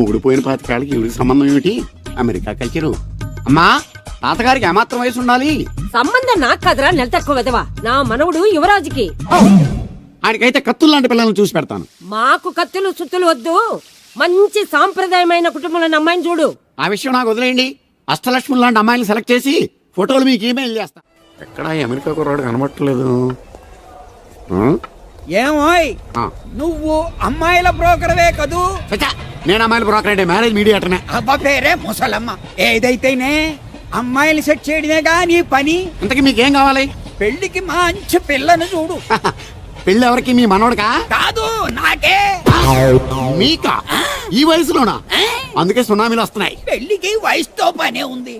మొగుడు పోయిన 25 ఏళ్ళకి ఈవిడికి సంబంధం ఏమిటి? America culture. అమ్మా, తాతగారికి ఏమాత్రం వయసు ఉండాలి? సంబంధం నాకు కదరా, నెల తక్కువ విధవా. నా మనవుడు యువరాజుకి. ఆయనకైతే కత్తులు లాంటి పిల్లల్ని చూసి పెడతాను. మాకు కత్తులు సుత్తులు వద్దు, మంచి సాంప్రదాయమైన కుటుంబంలో అమ్మాయిని చూడు. ఆ విషయం నాకు వదిలేయండి. అష్టలక్ష్మి లాంటి అమ్మాయిని సెలెక్ట్ చేసి ఫోటోలు మీకు ఈమెయిల్ చేస్తా. ఎక్కడ అమెరికా కుర్రాడు కనబట్టలేదు. ఏమోయ్, నువ్వు అమ్మాయిల బ్రోకర్వే కదూ? నేను అమ్మాయిల బ్రోకర్ అంటే మ్యారేజ్ మీడియాటర్నే. అబ్బా పేరే ముసలమ్మ. ఏదైతేనే అమ్మాయిలు సెట్ చేయడమేగా నీ పని. ఇంతకీ మీకేం కావాలి? పెళ్లికి మంచి పిల్లను చూడు. పెళ్ళి ఎవరికి? మీ మనోడికా? కాదు, నాకే. మీకా? ఈ వయసులోనా? అందుకే సునామీలు వస్తున్నాయి. పెళ్లికి వయసుతో పనే ఉంది.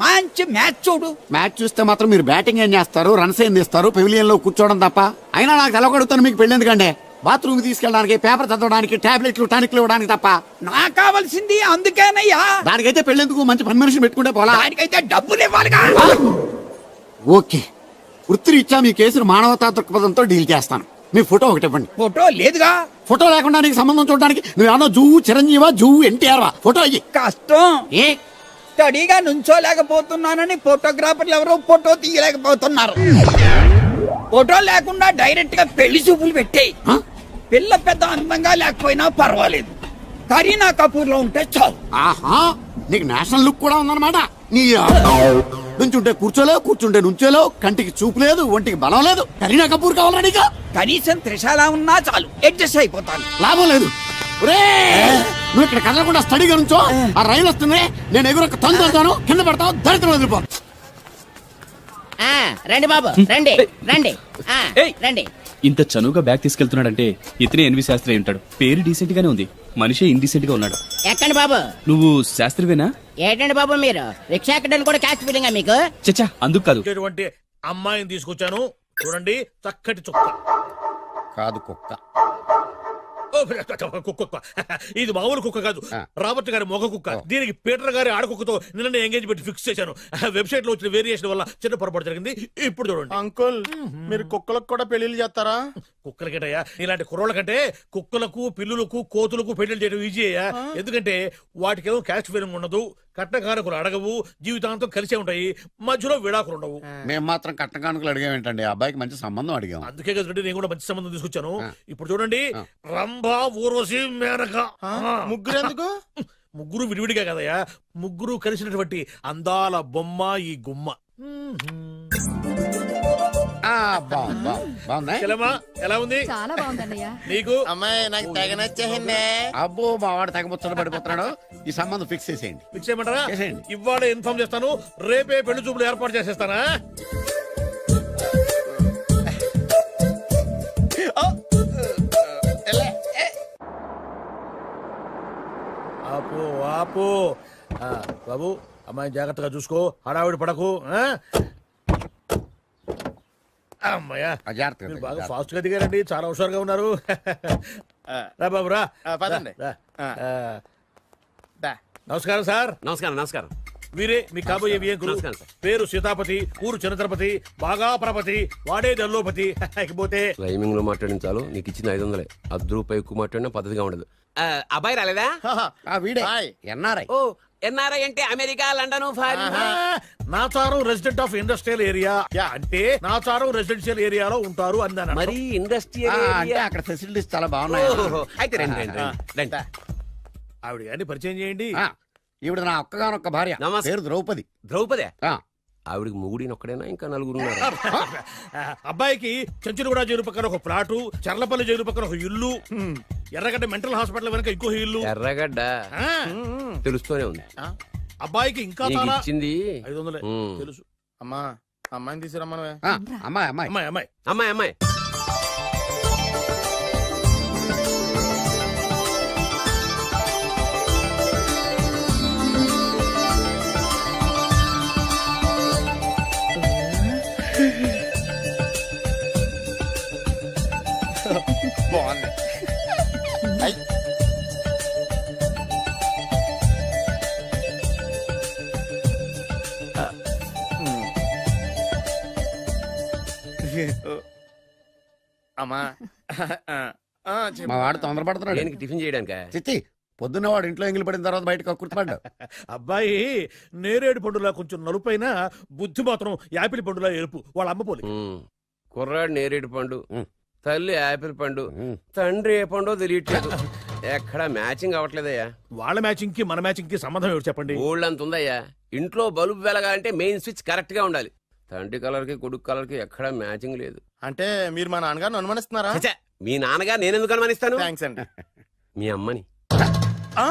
మంచి మ్యాచ్ చూడు. మ్యాచ్ చూస్తే మాత్రం మీరు బ్యాటింగ్ ఏం చేస్తారు, రన్స్ ఏం తీస్తారు, పెవిలియన్ లో కూర్చోవడం తప్ప. అయినా నాకు తెలవగడుగుతాను మీకు పెళ్లి ఎందుకంటే బాత్రూమ్ తీసుకెళ్ళడానికి, పేపర్ చదవడానికి, టాబ్లెట్లు టానిక్లు ఇవ్వడానికి తప్ప. నాకు కావాల్సింది అందుకేనయ్యా. దానికైతే పెళ్ళెందుకు? మంచి పని మనిషిని పెట్టుకుంటే పోలా. దానికైతే డబ్బులు ఇవ్వాలిగా. ఓకే, వృత్తిరీత్యా మీ కేసును మానవతా దృక్పథంతో డీల్ చేస్తాను. మీ ఫోటో ఒకటి ఇవ్వండి. ఫోటో లేదుగా. ఫోటో లేకుండా నీకు సంబంధం చూడడానికి నువ్వేమన్నా జువ్వు చిరంజీవా, జువ్వు ఎన్టీఆర్ వా? ఫోటో అయ్యి. కష్టం. ఏ స్టడీగా నుంచోలేకపోతున్నానని ఫోటోగ్రాఫర్లు ఎవరో ఫోటో తీయలేకపోతున్నారు. ఫోటో లేకుండా డైరెక్ట్ గా పెళ్లి చూపులు పెట్టేయి. పిల్ల పెద్ద అందంగా లేకపోయినా పర్వాలేదు, కరీనా కపూర్ లో ఉంటే చాలు. ఆహా, నీకు నేషనల్ లుక్ కూడా ఉందన్నమాట. నీ నుంచుంటే కూర్చోలేవు, కూర్చుంటే నుంచోలేవు, కంటికి చూపు లేదు, ఒంటికి బలం లేదు. కరీనా కపూర్ కావాలా నీకు? కనీసం త్రిషాల ఉన్నా చాలు, అడ్జస్ట్ అయిపోతాను. లాభం లేదు. నువ్వు ఇక్కడ కదలకుండా స్టడీగా నుంచో. ఆ రైలు వస్తుంది, నేను ఎగురొక్క తంతాను, కింద పెడతావు, దరిద్రం వదిలిపో. రండి బాబు, రండి రండి రండి. ఇంత చనువుగా బ్యాగ్ తీసుకెళ్తున్నాడంటే ఇతనే ఎన్వి శాస్త్రి ఉంటాడు. పేరు డీసెంట్ గానే ఉంది, మనిషి ఇండీసెంట్ గా ఉన్నాడు. ఎక్కండి బాబు. నువ్వు శాస్త్రివేనా? ఏంటండి బాబు మీరు రిక్షా ఎక్కడానికి కూడా క్యాష్ ఫీలింగా మీకు? చచ్చా, అందుకు కాదు. అమ్మాయిని తీసుకొచ్చాను చూడండి, చక్కటి చుక్క. కాదు, కుక్క. కుక్క. ఇది మామూలు కుక్క కాదు, రాబర్ట్ గారి మొగ కుక్క. దీనికి పీటర్ గారి ఆడకుక్కతో నిన్న ఎంగేజ్మెంట్ ఫిక్స్ చేశాను. వెబ్సైట్ లో వచ్చిన వేరియేషన్ వల్ల చిన్న పొరపాటు జరిగింది. ఇప్పుడు చూడండి. అంకుల్, మీరు కుక్కలకు కూడా పెళ్లిళ్ళు చేస్తారా? కుక్కలకేటయ్యా, ఇలాంటి కుర్రోళ్ళ కంటే కుక్కలకు, పిల్లులకు, కోతులకు పెళ్లి చేయడం ఈజీ అయ్యా. ఎందుకంటే వాటికేమో క్యాస్ట్ ఫీలింగ్ ఉండదు, కట్న కానుకలు అడగవు, జీవితాంతం కలిసే ఉంటాయి, మధ్యలో విడాకులు ఉండవు. మేము మాత్రం కట్న కానుకలు అడిగామేంటండి? అబ్బాయికి మంచి సంబంధం అడిగాం. అందుకే కదండి నేను కూడా మంచి సంబంధం తీసుకొచ్చాను. ఇప్పుడు చూడండి, రంభా, ఊర్వశి, మేనక. ముగ్గురు ఎందుకు? ముగ్గురు విడివిడిగా కదయ్యా, ముగ్గురు కలిసినటువంటి అందాల బొమ్మ ఈ గుమ్మ. ఎలా ఉంది? చాలా బాగుందన్నయ్య. నీకు? అమ్మాయి నాకు తెగ నచ్చేసిందే. అబ్బో, మా వాడు తెగముచ్చట పడిపోతున్నాడు. ఈ సంబంధం ఫిక్స్ చేసేయండి. ఫిక్స్ చేయమంటారా? చేసేయండి. ఇవాళ ఇన్ఫార్మ్ చేస్తాను, రేపే పెళ్లి చూపులు ఏర్పాటు చేసేస్తానా? ఆపు ఆపు. బాబు, అమ్మాయి జాగ్రత్తగా చూసుకో, హడావిడి పడకు. అమ్మాయ్యా, మీరు బాగా ఫాస్ట్ గా దిగారండి, చాలా హుషారుగా ఉన్నారు. రా బాబు రా. పదండి. నమస్కారం సార్. నమస్కారం. నమస్కారం. వీరే మీ కాబోయే వియంకులు. పేరు సీతాపతి, ఊరు చంద్రపతి, బాగా ప్రపతి, వాడే దల్లోపతి. ఇకపోతే టైమింగ్ లో మాట్లాడించాలు, నీకు ఇచ్చిన 500. ₹10 ఎక్కువ మాట్లాడినా పద్ధతిగా ఉండదు. అబ్బాయి రాలేదా? వీడే ఎన్ఆర్ఐ. ఓ, ఎన్ఆర్ఐ అంటే America, London, foreign. Nacharam resident of industrial area. అంటే నాచారం రెసిడెన్షియల్ ఏరియాలో ఉంటారు అన్నాను. మరి ఇండస్ట్రియల్ అంటే అక్కడ ఫెసిలిటీస్ చాలా బాగున్నాయి. అయితే రండి. ఆవిడ గారిని పరిచయం చేయండి. ఈవిడ నా ఒక్కగానొక్క భార్య, పేరు ద్రౌపది. ద్రౌపదే? ఆవిడికి మొగుడినొక్కడైనా ఇంకా 4 ఉన్నారు. అబ్బాయికి చెంచులగూడ జైలు పక్కన ఒక ప్లాటు, చర్లపల్లి జైలు పక్కన ఒక ఇల్లు, ఎర్రగడ్డ మెంటల్ హాస్పిటల్ వెనక ఇంకో ఇల్లు. ఎర్రగడ్డ తెలుస్తూనే ఉంది. అబ్బాయికి ఇంకా ఇచ్చింది 500 తెలుసు. అమ్మా, అమ్మాయిని తీసుకురమ్మనవే. అమ్మాయి అమ్మాయి అమ్మాయి అమ్మాయి అమ్మాయి అమ్మాయి. బాగుంది. అమ్మా, మా వాడు తొందరపడుతున్నాడు. దేనికి? టిఫిన్ చేయడానికా? చిచ్చి, పొద్దున్న వాడు ఇంట్లో ఎంగిలి పడిన తర్వాత బయటకు కుర్తుపడ్డావు. అబ్బాయి నేరేడు పండులా కొంచెం నలుపైన బుద్ధి మాత్రం యాపిల్ పండులా ఎరుపు. వాళ్ళ అమ్మ పోలి. కుర్రాడు నేరేడు పండు, తల్లి యాపిల్ పండు, తండ్రి ఏ పండో తెలియట్లేదు. ఎక్కడ మ్యాచింగ్ అవ్వట్లేదయ్యా. వాళ్ళ మ్యాచింగ్ కి మన మ్యాచింగ్ కి సంబంధం ఏమిటి చెప్పండి? ఊళ్ళంత ఉందయ్యా. ఇంట్లో బల్బు వెలగాలంటే మెయిన్ స్విచ్ కరెక్ట్ గా ఉండాలి. తండ్రి కలర్ కి కొడుకు కలర్ కి ఎక్కడ మ్యాచింగ్ లేదు. అంటే మీరు మా నాన్నగారిని అనుమానిస్తున్నారా? ఛే, మీ నాన్నగా నేనెందుకు అనుమానిస్తాను? థ్యాంక్స్ అండి. మీ అమ్మని. ఆ?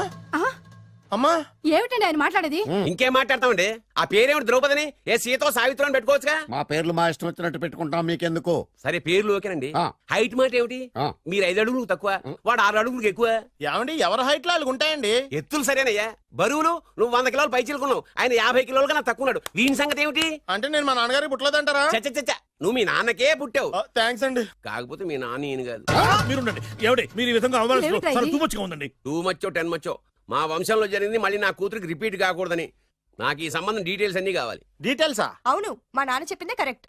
అమ్మా ఏమిటండి ఆయన మాట్లాడేది? ఇంకేం మాట్లాడతామండి? ఆ పేరేమిటి ద్రౌపదిని? ఏ సీతో సావిత్రం అని పెట్టుకోవచ్చుగా. మా పేర్లు మా ఇష్టం వచ్చినట్టు పెట్టుకుంటాం, మీకెందుకు? సరే పేర్లు ఓకేనండి. ఆ. హైట్ మాట ఏమిటి? ఆ. మీరు 5 అడుగులు తక్కువ, వాడు 6 అడుగులకు ఎక్కువ. ఏమండి ఎవరి హైట్ లో వాళ్ళకి ఉంటాయండి. ఎత్తులు సరేనయ్యా. బరువులు నువ్వు 100 కిలోలు పై చిలుకున్నావు, ఆయన 50 కిలోలు కన్నా తక్కువ ఉన్నాడు. వీని సంగతి ఏమిటి? అంటే నేను మా నాన్నగారికి పుట్టలేదంటారా? చచ్చ నువ్వు మీ నాన్నకే పుట్టావు. థ్యాంక్స్ అండి. కాకపోతే మీ నాన్న ఈయన కాదు. మీరుండండి. ఎవడే మీరు ఈ విధంగా అవమానిస్తున్నారు? చాలా తూపచ్చిగా ఉందండి. 2 మచ్చో 10 మచ్చో మా వంశంలో జరిగింది మళ్ళీ నా కూతురికి రిపీట్ కాకూడదని నాకు ఈ సంబంధం డీటెయిల్స్ అన్ని కావాలి. డీటెయిల్సా? అవును, మా నాన్న చెప్పిందే కరెక్ట్.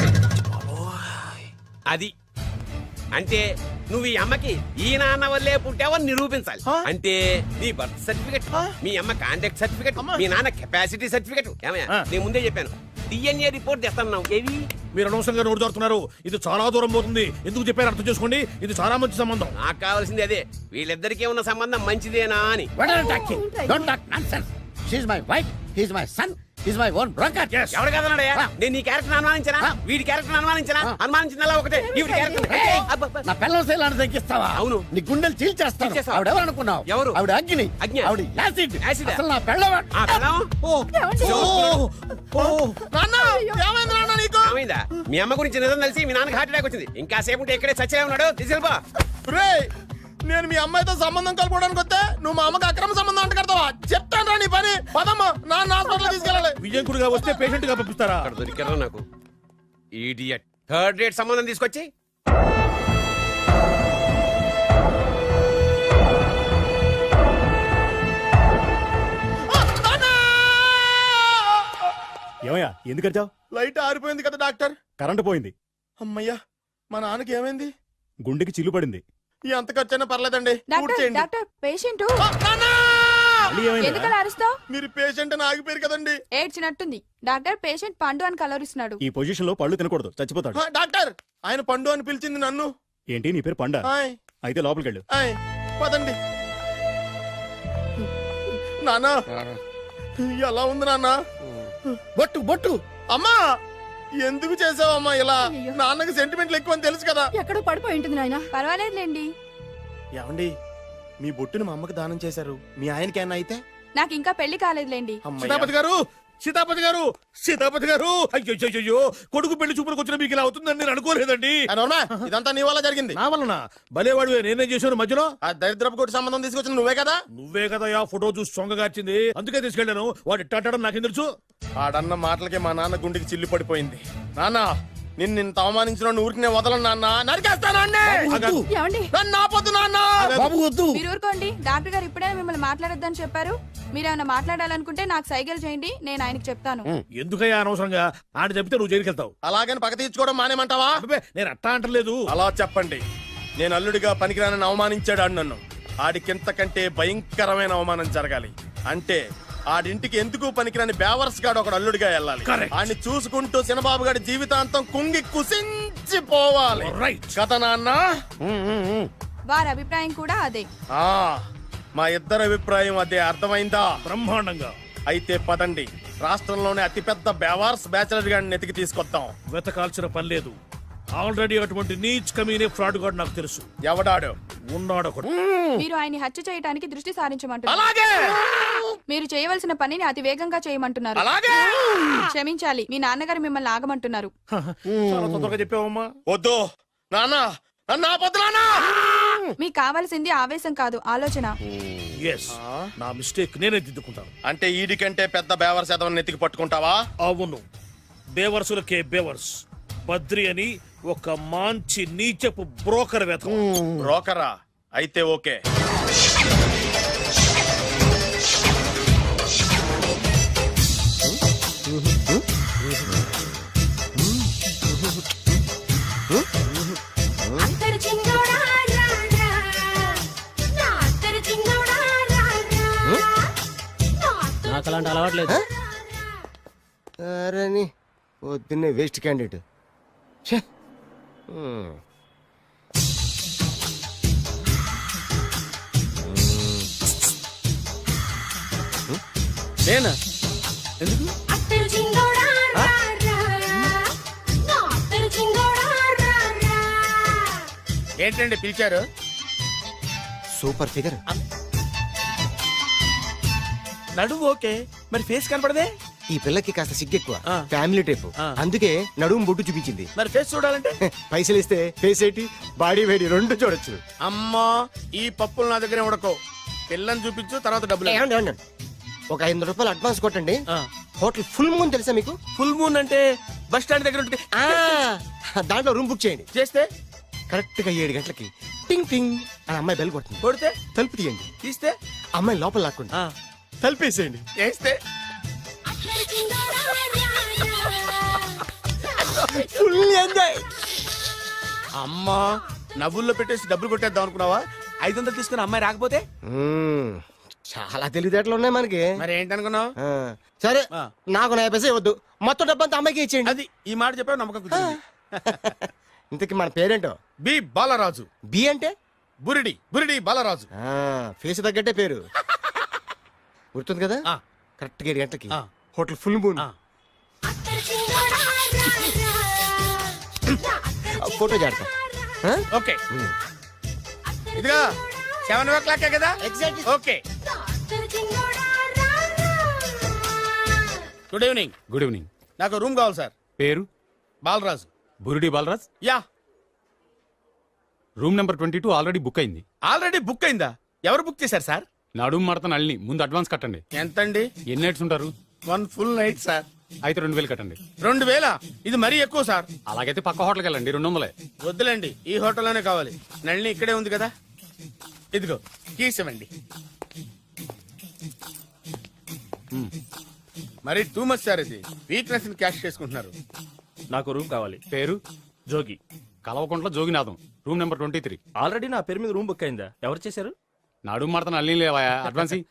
అది అంటే నువ్వు ఈ అమ్మకి ఈ నాన్న వల్లే పుట్టావని నిరూపించాలి. అంటే నీ బర్త్ సర్టిఫికెట్, మీ అమ్మ కాంటాక్ట్ సర్టిఫికెట్, మీ నాన్న కెపాసిటీ సర్టిఫికెట్. ఏమయ్యా, నేను ముందే చెప్పాను DNA రిపోర్ట్ తెస్తాను. ఏవి మీరు అనవసరంగా నోరు దొరుకుతున్నారు. ఇది చాలా దూరం పోతుంది. ఎందుకు చెప్పారు అర్థం చేసుకోండి. ఇది చాలా మంచి సంబంధం. నాకు కావాల్సింది అదే, వీళ్ళిద్దరికీ ఉన్న సంబంధం మంచిదేనా అని. Don't talk nonsense. She's my wife, he's my son, he's my own broker. ఎవరు కదన్నాడయ్యా? నేను నీ క్యారెక్టర్ అనుమానించనా? వీడి క్యారెక్టర్ అనుమానించనా? అనుమానించిందలా ఒకటే. వీడి క్యారెక్టర్ నా పిల్లల శైలాన్ని తగ్గిస్తావా? అవును. నీ గుండెలు చీల్చేస్తాను. చీల్చేస్తావా? ఆవిడ ఎవరు అనుకున్నావు? ఎవరు? ఆవిడ అగ్ని. అగ్ని? ఆవిడ యాసిడ్. యాసిడ్? అసలు నా పిల్లవ. ఆ పిల్లం? నాన్న ఏమైంది నాన్న నీకు? ఏమైందా? మీ అమ్మ గురించి నిజం తెలిసి మీ నాన్నకి హార్ట్ అటాక్ వచ్చింది. ఇంకా సేపు ఉంటే ఇక్కడే చచ్చే ఉన్నాడు. తీసుకెళ్ళిపో. రేయ్, నేను మీ అమ్మాయితో సంబంధం కలుపుకోవడానికి వస్తే నువ్వు మా అమ్మకి అక్రమ సంబంధం అంట కడతావా? చెప్తాను రా నీ పని. పదమ్మా, నాన్న హాస్పిటల్ తీసుకెళ్ళాలి. విజయకుడిగా వస్తే పేషెంట్ గా పంపిస్తారా? అక్కడ దొరికారా నాకు ఈడియట్. 3rd రేట్ సంబంధం తీసుకొచ్చి ఏమయ్యా ఎందుకు వచ్చావు? లైట్ ఆరిపోయింది కదా డాక్టర్. కరెంటు పోయింది. అమ్మయ్యా, మా నాన్నకి ఏమైంది? గుండెకి చిల్లు పడింది. ఎంత ఖర్చైనా పర్లేదండి. పూర్తి చేయండి. డాక్టర్ పేషెంట్ ఆ, నాన్న! మళ్ళీ ఏమైందిరా? ఎందుకలా అరుస్తావు? మీరు పేషెంట్ అని ఆగిపోయారు కదండి. ఏడ్చినట్టుంది. డాక్టర్ పేషెంట్ పండు అని కలరిస్తున్నాడు. ఈ పొజిషన్ లో పళ్ళు తినకూడదు, చచ్చిపోతాడు. ఆ, డాక్టర్ ఆయన పండు అని పిలిచింది నన్ను. ఏంటి నీ పేరు పండా? ఆయ్, అయితే లోపలికి వెళ్ళు. ఆయ్, పదండి. నాన్న ఎలా ఉంది నాన్న? బొట్టు బొట్టు. అమ్మా ఎందుకు చేసావమ్మా ఇలా? నాన్నకి సెంటిమెంట్లు ఎక్కువ అని తెలుసు కదా. ఎక్కడో పడిపోయి ఉంటుంది నాయన. పర్వాలేదులేండి. ఏమండి, మీ బొట్టుని మా అమ్మకి దానం చేశారు. మీ ఆయనకి ఏమన్నా అయితే? నాకు ఇంకా పెళ్లి కాలేదులేండి. అమ్మయ్య. సీతాపతి గారు, సీతాపతి గారు, సీతాపతి గారు. అయ్యో, కొడుకు పెళ్లి చూపులకు వచ్చిన మీకు ఇలా అవుతుందని నేను అనుకోలేదండి. ఆ, నోర్మా, ఇదంతా నీ వల్ల జరిగింది. నా వలన భలేవాడు. నేనేం చేశాను మధ్యలో? ఆ దరిద్రపు కొట్టి సంబంధం తీసుకొచ్చిన నువ్వే కదా. నువ్వే కదా ఆ ఫోటో చూసి సొంగగార్చింది. అందుకే తీసుకెళ్ళాను. వాడు ఇట్టాడడం నాకేం తెలుసు? ఆడన్న మాటలకే మా నాన్న గుండెకి చిల్లు పడిపోయింది. నాన్న నిన్ను అవమానించిన ఊరికి నేను వదలను నాన్న. నరికేస్తానండి. నన్ను ఆపొద్దు నాన్న. బాబు వద్దు. మీరు ఊరుకోండి. డాక్టర్ గారు ఇప్పుడే మిమ్మల్ని మాట్లాడొద్దని చెప్పారు. మీరేమైనా మాట్లాడాలనుకుంటే నాకు సైకిల్ చేయండి, నేను ఆయనకి చెప్తాను. ఎందుకయ్యా అనవసరంగా? ఆడ చెప్తే నువ్వు జైలుకి వెళ్తావు. అలాగని పక్క తీర్చుకోవడం మానేమంటావా? అబ్బే, నేను అట్టా అంటలేదు. అలా చెప్పండి. నేను అల్లుడిగా పనికిరానని అవమానించాడు ఆడు నన్ను. ఆడికింతకంటే భయంకరమైన అవమానం జరగాలి. అంటే ఆడింటికి ఎందుకు పనికిరాని బేవర్స్ గాడు ఒకడు అల్లుడిగా వెళ్ళాలి. Correct. ఆడిని చూసుకుంటూ చిన్నబాబు గారి జీవితాంతం కుంగి కుసించిపోవాలి. Right. కదా నాన్న? వారి అభిప్రాయం కూడా అదే. ఆ, మా ఇద్దరి అభిప్రాయం అదే. అర్థమైందా? బ్రహ్మాండంగా. అయితే పదండి, రాష్ట్రంలోనే అతిపెద్ద బేవార్స్ బ్యాచిలర్ గాడిని ఎతికి తీసుకొద్దాం. వెతకాల్సిన పని లేదు. ఆల్రెడీ అటువంటి నీచ్ కమీనే ఫ్రాడ్ గాడు నాకు తెలుసు. ఎవడాడు? ఉన్నాడు ఒకడు. మీరు ఆయన్ని హత్య చేయడానికి దృష్టి సారించమంటున్నారు. అలాగే మీరు చేయవలసిన పనిని అతి వేగంగా చేయమంటున్నారు. అలాగే. క్షమించాలి, మీ నాన్నగారు మిమ్మల్ని ఆగమంటున్నారు. చాలా తొందరగా చెప్పావమ్మా. వద్దు నాన్న, నన్ను ఆపొద్దు నాన్న. మీకు కావాల్సింది ఆవేశం కాదు, ఆలోచన. ఎస్, నా మిస్టేక్ నేనే దిద్దుకుంటాను. అంటే ఈడికంటే పెద్ద బేవర్స్ ఎదవని ఎతికి పట్టుకుంటావా? అవును, బేవర్సులకే బేవర్స్. బద్రి అని ఒక మంచి నీచపు బ్రోకర్ వెతకం. బ్రోకరా? అయితే ఓకే. అత్తరు చింగోడా రా రా, నా అత్తరు చింగోడా రా రా. నాకు అలాంటి అలవాట్లేదు. అరే పొద్దున్నే వేస్ట్ క్యాండిడేట్. ఛే. నేనా ఎందుకు ఏంటండి పిలిచారు? Super figure. నడుము ఓకే, మరి ఫేస్ కనపడదే. ఈ పిల్లకి కాస్త సిగ్గెక్కువ, ఆ. Family type. ఆ. అందుకే నడుము బొట్టు చూపించింది. మరి ఫేస్ చూడాలంటే పైసలు ఇస్తే ఫేస్ ఏంటి బాడీ వేడి రెండు చూడొచ్చు. అమ్మా ఈ పప్పులు నా దగ్గర ఉడకో. పిల్లని చూపించు, తర్వాత డబ్బులు. ఏమండి, ఏమండి? ఒక 500 రూపాయలు అడ్వాన్స్ కొట్టండి. ఆ. హోటల్ ఫుల్ మూన్ తెలుసా మీకు? ఫుల్ మూన్ అంటే బస్ స్టాండ్ దగ్గర ఉంటుంది. ఆ, దాంట్లో రూమ్ బుక్ చేయండి. చేస్తే కరెక్ట్ గా 7 గంటలకి టింగ్ టింగ్ అని అమ్మాయి బెల్ కొడుతుంది. కొడితే తలుపు తీయండి. తీస్తే అమ్మాయి లోపల లాక్కోండి. ఆ, తలుపేసేయండి. చేస్తే ఫుల్ ఎంజాయ్. అమ్మా నవ్వుల్లో పెట్టేసి డబ్బులు కొట్టేద్దాం అనుకున్నావా? 500 తీసుకుని అమ్మాయి రాకపోతే చాలా తెలివితేటలు ఉన్నాయి మనకి. మరి ఏంటనుకున్నావు? ఆ, సరే ఆ. నాకు 50 పైసే వద్దు, మొత్తం డబ్బంతా అమ్మాయికి ఇచ్చేయండి. అది ఈ మాట చెప్పావు, నమ్మకం కుదిరింది. ఇంతకి మన పేరేంటో? బి బాలరాజు. బి అంటే బురిడి బురిడి బాలరాజు. ఫేస్ తగ్గట్టే పేరు. గుర్తుంది కదా? ఆ. కరెక్ట్ గా 7 గంటలకి ఆ. Hotel full moon. ఆ. ఫోటో చేడతా. ఓకే ఇదిగా 7 కదా? Exactly. Okay. Good evening. Good evening. నాకు రూమ్ కావాలి సార్. పేరు? Balaraju. Burudi Balaraj. Yeah. Room number 22 already book అయింది. ఆల్రెడీ బుక్ అయిందా? ఎవరు బుక్ చేశారు సార్? నడుము మడత నల్ని ముందు అడ్వాన్స్ కట్టండి. ఎంతండి? ఎన్ని నైట్స్ ఉంటారు? 1 ఫుల్ నైట్ సార్. అయితే 2000 కట్టండి. 2000? ఇది మరీ ఎక్కువ సార్. అలాగైతే పక్క హోటల్కి వెళ్ళండి, 200. వద్దులేండి, ఈ హోటల్లోనే కావాలి. నళిని ఇక్కడే ఉంది కదా. ఇదిగో కీస్ ఇవ్వండి. మరి టూ మచ్ సార్, ఇది వీక్నెస్ ని క్యాష్ చేసుకుంటున్నారు. నాకు రూమ్ కావాలి. పేరు? జోగి. కలవకుంట్ల జోగినాథం. Room number 23. ఆల్రెడీ నా పేరు మీద రూమ్ బుక్ అయిందా? ఎవరు చేశారు? నడుము మడత నల్ని లేవా? అడ్వాన్స్ ఇయ్యి.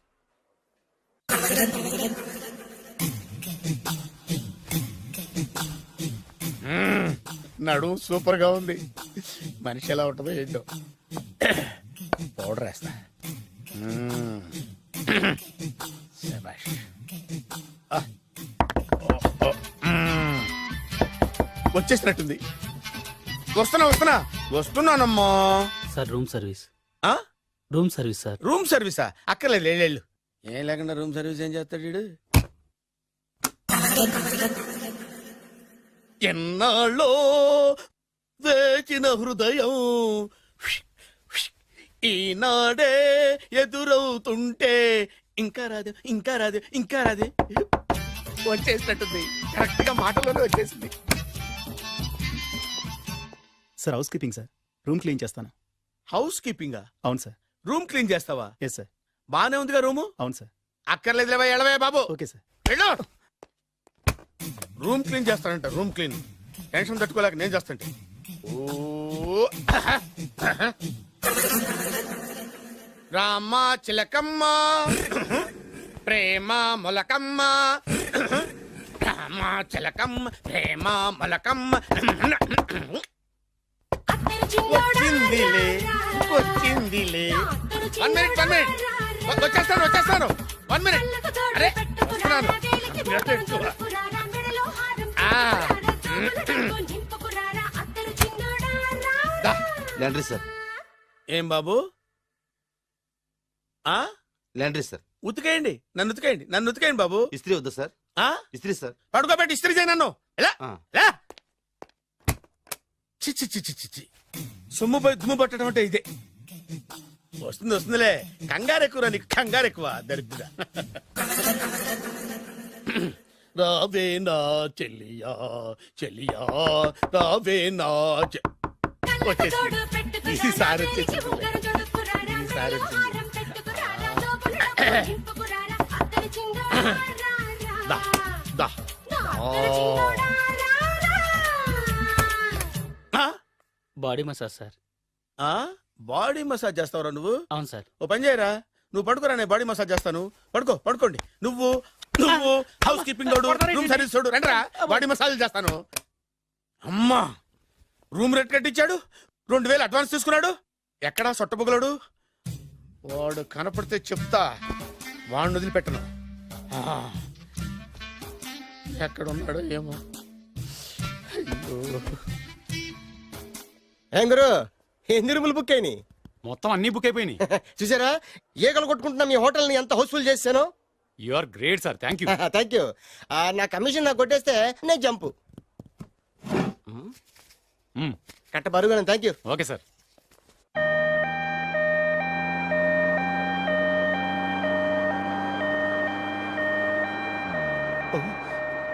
నడు సూపర్ గా ఉంది. మనిషి ఎలా ఉంటుందో ఏంటో. పౌడర్ వేస్తా. శభాష్. వచ్చేసినట్టుంది. వస్తున్నానమ్మా. Sir room service. ఆ? Room service sir. రూమ్ సర్వీసా? అక్కర్లేదు, లేళ్ళు. ఏం లేకుండా రూమ్ సర్వీస్ ఏం చేస్తాడు వీడు? ఎన్నాళ్ళో వేచిన హృదయం ఈనాడే ఎదురవుతుంటే ఇంకా రాదు, ఇంకా రాదు, ఇంకా రాదు. వచ్చేసినట్టుంది. కరెక్ట్ గా మాటలోనే వచ్చేసింది. Sir housekeeping sir. Room clean చేస్తాను. హౌస్ కీపింగా? అవును సార్. రూమ్ క్లీన్ చేస్తావా? Yes sir. బానే ఉందిగా రూము? అవును సార్. అక్కర్లేదు, ఎడవే బాబు. Okay sir. వెళ్ళు. రూమ్ క్లీన్ చేస్తానంట. రూమ్ క్లీన్ టెన్షన్ తట్టుకోలేక నేను చేస్తాంటే. ఓ రామ చిలకమ్మ ప్రేమ మొలకమ్మ, రామ చిలకమ్మ ప్రేమ మొలకమ్మ. వచ్చిందిలే వచ్చిందిలే. 1 minute. వచ్చేస్తాను. 1 minute. అరే వస్తున్నాను. Laundry sir. ఏం బాబు? ఆ లాండ్రీ సార్. ఉతికేయండి, నన్ను ఉతికేయండి బాబు. ఇస్త్రీ వద్దా సార్? ఆ ఇస్త్రీ సార్. పడుకోబెట్టి ఇస్త్రీ చేయి నన్ను. ఎలా ఆ. ఎలా? చి చి చి చి చి చి. సొమ్ము పోయి దుమ్ము పట్టడం అంటే ఇదే. వస్తుందిలే. కంగారు ఎక్కువ, నీకు కంగారు ఎక్కువ. దరిద్ర. రావే నా చెల్లియా చెల్లియా, రావే నా వచ్చేసింది. ఈసారి వచ్చేసింది. ఈసారి వచ్చింది. దా దా. Body massage sir. Body massage చేస్తావురా నువ్వు? అవును సార్. ఓ పని చేయరా, నువ్వు పడుకోరా, నేను బాడీ మసాజ్ చేస్తాను. పడుకోండి. నువ్వు హౌస్ కీపింగ్ రూమ్ సర్వీస్ చూడు, రండిరా బాడీ మసాజ్ చేస్తాను. అమ్మా, రూమ్ రేట్ కట్టించాడు, 2000 అడ్వాన్స్ తీసుకున్నాడు. ఎక్కడా సొట్టబుగలాడు? వాడు కనపడితే చెప్తా, వాడిని వదిలిపెట్టను. ఎక్కడ ఉన్నాడో ఏమో. ఏం గురు, ఎన్ని రూములు బుక్ అయినాయి? మొత్తం అన్ని బుక్ అయిపోయినాయి. చూసారా ఈగలు కొట్టుకుంటున్నా మీ హోటల్ ని ఎంత హౌస్ఫుల్ చేశాను. You are great sir, thank you. Thank you. నా కమిషన్ నాకు కొట్టేస్తే నేను జంపు కట్ట బరుగాను. Thank you. Okay sir.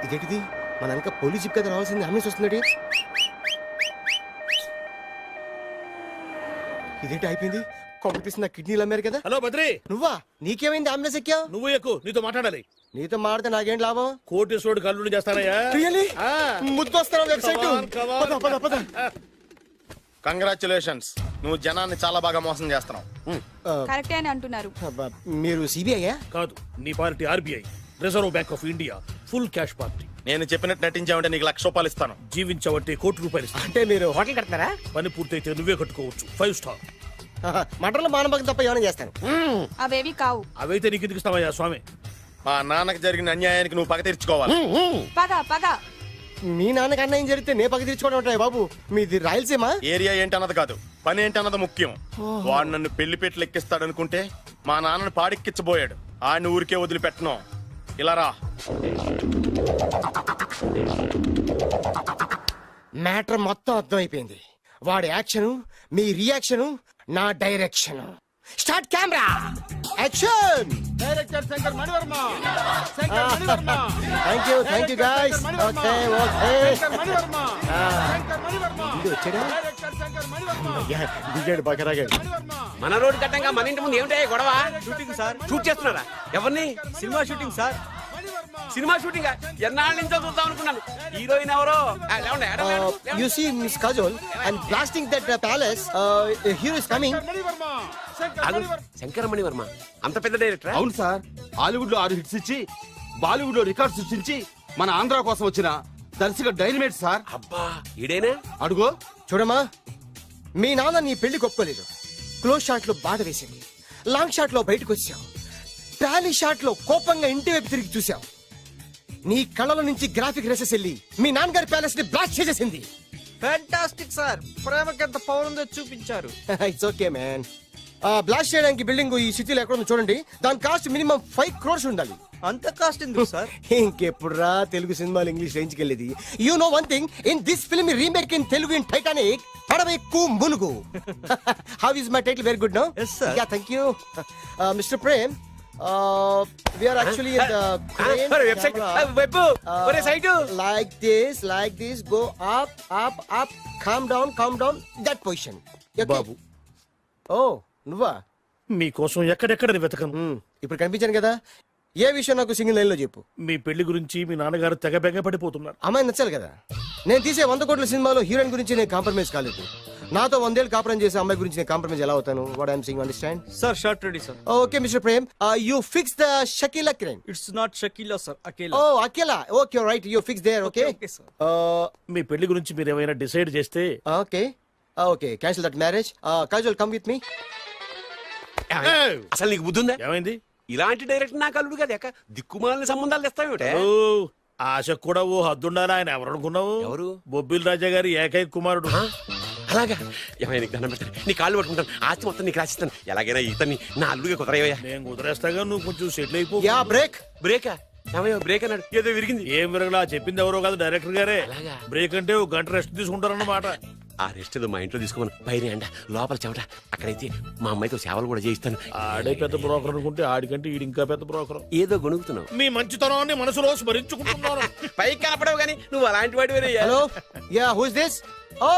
ఇదేంటిది, మన వెనక పోలీస్ జిప్ కదా రావాల్సింది, అంబులెన్స్ వస్తుంది. ఇదేంటి అయిపోయింది? కాంపిటీషన్ నా కిడ్నీలు అమ్మారు కదా. హలో బద్రి, నువ్వా? నీకేమైంది? అంబులెన్స్ ఎక్కావు? నువ్వు ఎక్కువ, నీతో మాట్లాడాలి. నీతో మాడితే నాకేం లాభం? కోటేశ్వరుడు కల్లుడు చేస్తానయ్యా. ముద్దు వస్తాను వెబ్సైట్. కంగ్రాచులేషన్స్, నువ్వు జనాన్ని చాలా బాగా మోసం చేస్తున్నావు. కరెక్టే అని అంటున్నారు. మీరు సిబిఐయా? కాదు, నీ party RBI, reserve bank of India, full cash party. నేను చెప్పినట్టు నటించావంటే నీకు ₹1,00,000 ఇస్తాను. జీవించవంటే ₹1,00,00,000 ఇస్తాను. అంటే మీరు హోటల్ కడతారా? పని పూర్తయితే నువ్వే కట్టుకోవచ్చు, 5 స్టార్. మటన్లో మానభంగం తప్ప ఏమైనా చేస్తాను. అవేవి కావు. అవైతే నీకు ఎందుకు ఇస్తావయ్యా స్వామి? మా నాన్నకి జరిగిన అన్యాయానికి నువ్వు పగ తీర్చుకోవాలి. పగ మీ నాన్నకి అన్యాయం జరిగితే నే పక్క తీర్చుకోవడం ఉంటాయి బాబు. మీది రాయలసీమ. ఏరియా ఏంటన్నది కాదు, పని ఏంటన్నది ముఖ్యం. వాడు నన్ను పెళ్లి పెట్లు ఎక్కిస్తాడనుకుంటే మా నాన్నని పాడెక్కించబోయాడు. ఆయన ఊరికే వదిలిపెట్టను. ఇలా రా. మ్యాటర్ మొత్తం అర్థమైపోయింది. వాడి యాక్షన్, మీ రియాక్షన్, నా direction. Start camera, action. Director Shankar Mani Varma. Thank you guys. Okay ఇది వచ్చాడా? దిగాడు బకరాగాడు. మన రోడ్డు కట్టంగా మన ఇంటి ముందు ఏమిటాయి గొడవ? Shooting sir. షూట్ చేస్తున్నారా? ఎవరిని? Cinema shooting sir. Cinema shooting ఎన్నాళ్ళ నుంచో చూద్దాం అనుకున్నాను. హీరోయిన్ ఎవరో? You see Miss Kajol and blasting that palace. Hero is coming. Shankaramani Varma అంత పెద్ద డైరెక్టర్? అవును సార్, హాలీవుడ్ లో 6 హిట్స్ ఇచ్చి బాలీవుడ్ లో రికార్డ్ సృష్టించి మన ఆంధ్ర కోసం వచ్చిన దర్శక డైనమేట్ సార్. అబ్బా, ఈడేనా? అడుగో. చూడమ్మా, మీ నాన్న నీ పెళ్లి ఒప్పుకోలేదు. క్లోజ్ షాట్ లో బాధ వేసింది, లాంగ్ షాట్ లో బయటకు వచ్చావు, టాలీ షాట్ లో కోపంగా ఇంటి వైపు తిరిగి చూసావు. నీ కళ్ళలో నుంచి గ్రాఫిక్ రెసెస్ వెళ్ళి మీ నాన్నగారి ప్యాలెస్ ని బ్లాస్ట్ చేసేసింది. ఫ్యాంటాస్టిక్ సార్, ప్రేమకి ఎంత పవర్ ఉందో చూపించారు. It's okay man. బ్లాస్ట్ చేయడానికి బిల్డింగ్ ఈ సిటీలో ఎక్కడ ఉందో చూడండి. దాని కాస్ట్ మినిమం 5 crores ఉండాలి. అంత కాస్ట్ ఎందుకు సార్? ఇంకెప్పుడురా తెలుగు సినిమాలు ఇంగ్లీష్ రేంజ్ కి వెళ్ళేది. You know one thing, in this film remake in Telugu in Titanic, పడవెక్కు మునుగు. How is my title? Very good no? Yes sir. Yeah, thank you. Mr. Prem, we are actually in the crane website camera. Web ఒరే site Like this, go up, calm down, that position. Okay? బాబు, Oh, నువ్వా? మీకోసం ఎక్కడెక్కడ వెతకను. ఇప్పుడు కనిపించాను కదా. ఏ విషయం నాకు single line లో చెప్పు. మీ పెళ్లి గురించి మీ నాన్నగారు తెగ బెంగ పడిపోతున్నారు. అమ్మాయి నచ్చాలి కదా. నేను తీసే 100 కోట్ల సినిమాలో హీరోయిన్ గురించి నేను కాంప్రమైజ్ కాలేదు. నాతో 100 ఏళ్ళు కాపురం చేసే అమ్మాయి గురించి నేను కాంప్రమైజ్ ఎలా అవుతాను? What I'm saying, understand? Sir shot ready sir. Okay mister Prem, you fix the Shakila crime. It's not Shakila sir, Akela. Oh Akela, okay right, you fix there. Okay Okay, sir. మీ పెళ్లి గురించి మీరు ఏమైనా డిసైడ్ చేస్తే okay cancel that marriage. Kajal come with me. అసలు నీకు బుద్ధి ఉందా? ఏమైంది? ఇలాంటి డైరెక్టర్ నాకు అల్లుడు కదా, దిక్కుమాలిన సంబంధాలు తెస్తావేమిటే? ఓ, ఆశకు కూడా ఓ హద్దుండాలి. ఆయన ఎవరు అనుకున్నావు? ఎవరు? బొబ్బిల్ రాజా గారి ఏకైక కుమారుడు. అలాగా? ఏమైనా నీకు దండం పెడతాను, నీ కాళ్ళు పట్టుకుంటాను, ఆస్తి మొత్తం నీకు రాసిస్తాను. ఎలాగైనా ఇతన్ని నా అల్లుడిగా కుదరయ్యా. నేను కుదిరేస్తాగా, నువ్వు కొంచెం సెటిల్ అయిపో. Yeah break. బ్రేకా? ఏమయ్యో బ్రేక్ అన్నాడు, ఏదో విరిగింది. ఏం విరగలా, చెప్పింది ఎవరో కాదు, డైరెక్టర్ గారే. అలాగా? బ్రేక్ అంటే ఒక గంట రెస్ట్ తీసుకుంటారన్నమాట. ఆ రెస్ట్ ఏదో మా ఇంట్లో తీసుకోమను. పైన ఎండ, లోపల చెమట. అక్కడైతే మా అమ్మాయితో సేవలు కూడా చేయిస్తాను. ఆడే పెద్ద బ్రోకర్ అనుకుంటే ఆడికంటే ఈడు ఇంకా పెద్ద బ్రోకర్. ఏదో గొణుగుతున్నావు. మీ మంచితనాన్ని మనసులో స్మరించుకుంటున్నాను. పైకి కనపడవు కానీ నువ్వు అలాంటి వాడి. Hello, ya who is this? Oh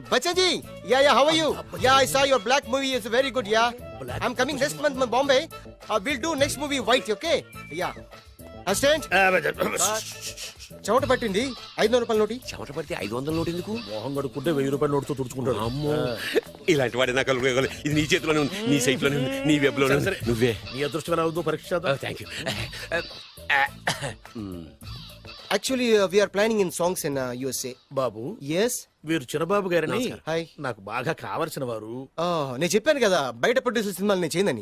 Bachchan ji, yeah, how are you? Yeah, I saw your black movie. It's very good, yeah. I'm coming next month in Bombay. We'll do next movie white, okay? Yeah. Understand? చెమట పట్టింది. 500 రూపాయల నోటి. చెమట పడితే 500 note ఎందుకు? మోహం కడుక్కుంటే 1000 రూపాయల నోటుతో తుడుచుకుంటాడు. అమ్మో. ఇలాంటి వాడి నాకు ఇది నీ చేతిలోనే ఉంది, నీ సైట్ లోనే ఉంది, నీ వెబ్ లోనే ఉంది. నువ్వే నీ అదృష్టం ఎలా ఉందో పరీక్ష thank you. Actually, we are planning in songs in USA. Babu Yes. వీరు చిన్నబాబు గారని హాయ్. నాకు బాగా కావలసిన వారు. నేను చెప్పాను కదా బయట ప్రొడ్యూసర్ సినిమాలు నేను చేయదని.